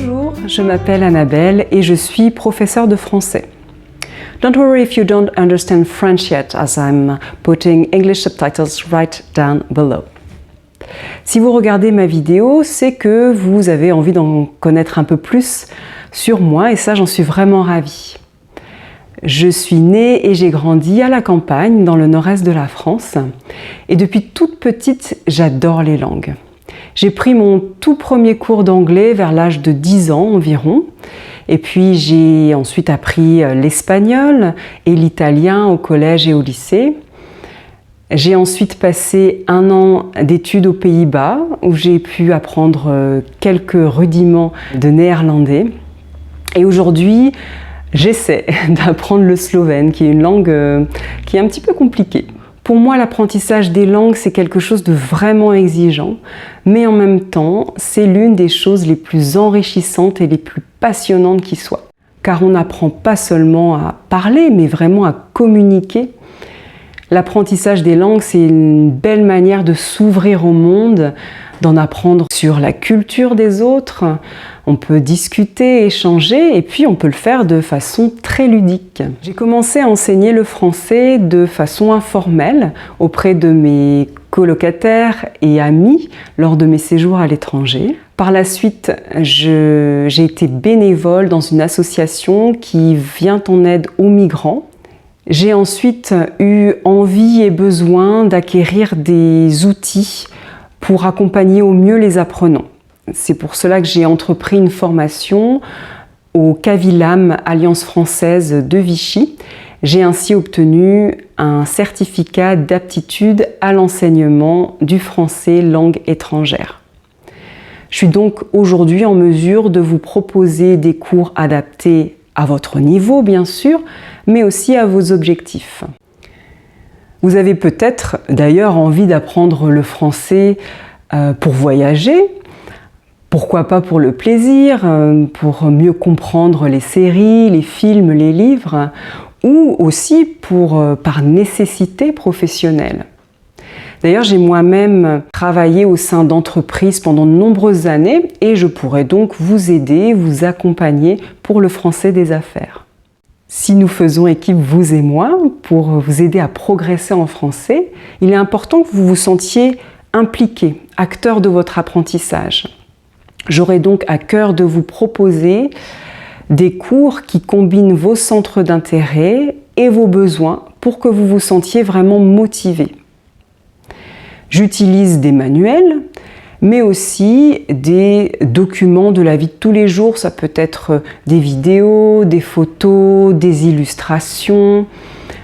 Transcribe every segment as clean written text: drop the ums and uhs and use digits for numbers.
Bonjour, je m'appelle Annabelle et je suis professeure de français. Don't worry if you don't understand French yet, as I'm putting English subtitles right down below. Si vous regardez ma vidéo, c'est que vous avez envie d'en connaître un peu plus sur moi et ça, j'en suis vraiment ravie. Je suis née et j'ai grandi à la campagne, dans le nord-est de la France. Et depuis toute petite, j'adore les langues. J'ai pris mon tout premier cours d'anglais vers l'âge de 10 ans environ. Et puis j'ai ensuite appris l'espagnol et l'italien au collège et au lycée. J'ai ensuite passé 1 an d'études aux Pays-Bas où j'ai pu apprendre quelques rudiments de néerlandais. Et aujourd'hui, j'essaie d'apprendre le slovène, qui est une langue qui est un petit peu compliquée. Pour moi, l'apprentissage des langues, c'est quelque chose de vraiment exigeant, mais en même temps, c'est l'une des choses les plus enrichissantes et les plus passionnantes qui soient. Car on n'apprend pas seulement à parler, mais vraiment à communiquer. L'apprentissage des langues, c'est une belle manière de s'ouvrir au monde, d'en apprendre sur la culture des autres. On peut discuter, échanger et puis on peut le faire de façon très ludique. J'ai commencé à enseigner le français de façon informelle auprès de mes colocataires et amis lors de mes séjours à l'étranger. Par la suite, j'ai été bénévole dans une association qui vient en aide aux migrants. J'ai ensuite eu envie et besoin d'acquérir des outils pour accompagner au mieux les apprenants. C'est pour cela que j'ai entrepris une formation au CAVILAM, Alliance française de Vichy. J'ai ainsi obtenu un certificat d'aptitude à l'enseignement du français langue étrangère. Je suis donc aujourd'hui en mesure de vous proposer des cours adaptés à votre niveau, bien sûr, mais aussi à vos objectifs. Vous avez peut-être d'ailleurs envie d'apprendre le français pour voyager, pourquoi pas pour le plaisir, pour mieux comprendre les séries, les films, les livres, ou aussi par nécessité professionnelle. D'ailleurs, j'ai moi-même travaillé au sein d'entreprises pendant de nombreuses années et je pourrais donc vous aider, vous accompagner pour le français des affaires. Si nous faisons équipe, vous et moi, pour vous aider à progresser en français, il est important que vous vous sentiez impliqué, acteur de votre apprentissage. J'aurai donc à cœur de vous proposer des cours qui combinent vos centres d'intérêt et vos besoins pour que vous vous sentiez vraiment motivé. J'utilise des manuels, mais aussi des documents de la vie de tous les jours. Ça peut être des vidéos, des photos, des illustrations,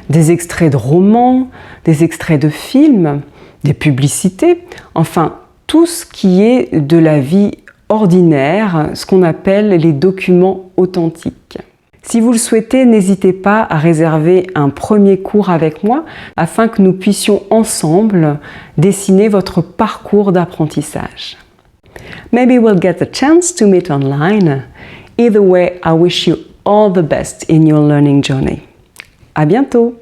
des extraits de romans, des extraits de films, des publicités, enfin tout ce qui est de la vie ordinaire, ce qu'on appelle les documents authentiques. Si vous le souhaitez, n'hésitez pas à réserver un premier cours avec moi afin que nous puissions ensemble dessiner votre parcours d'apprentissage. Maybe we'll get the chance to meet online. Either way, I wish you all the best in your learning journey. À bientôt!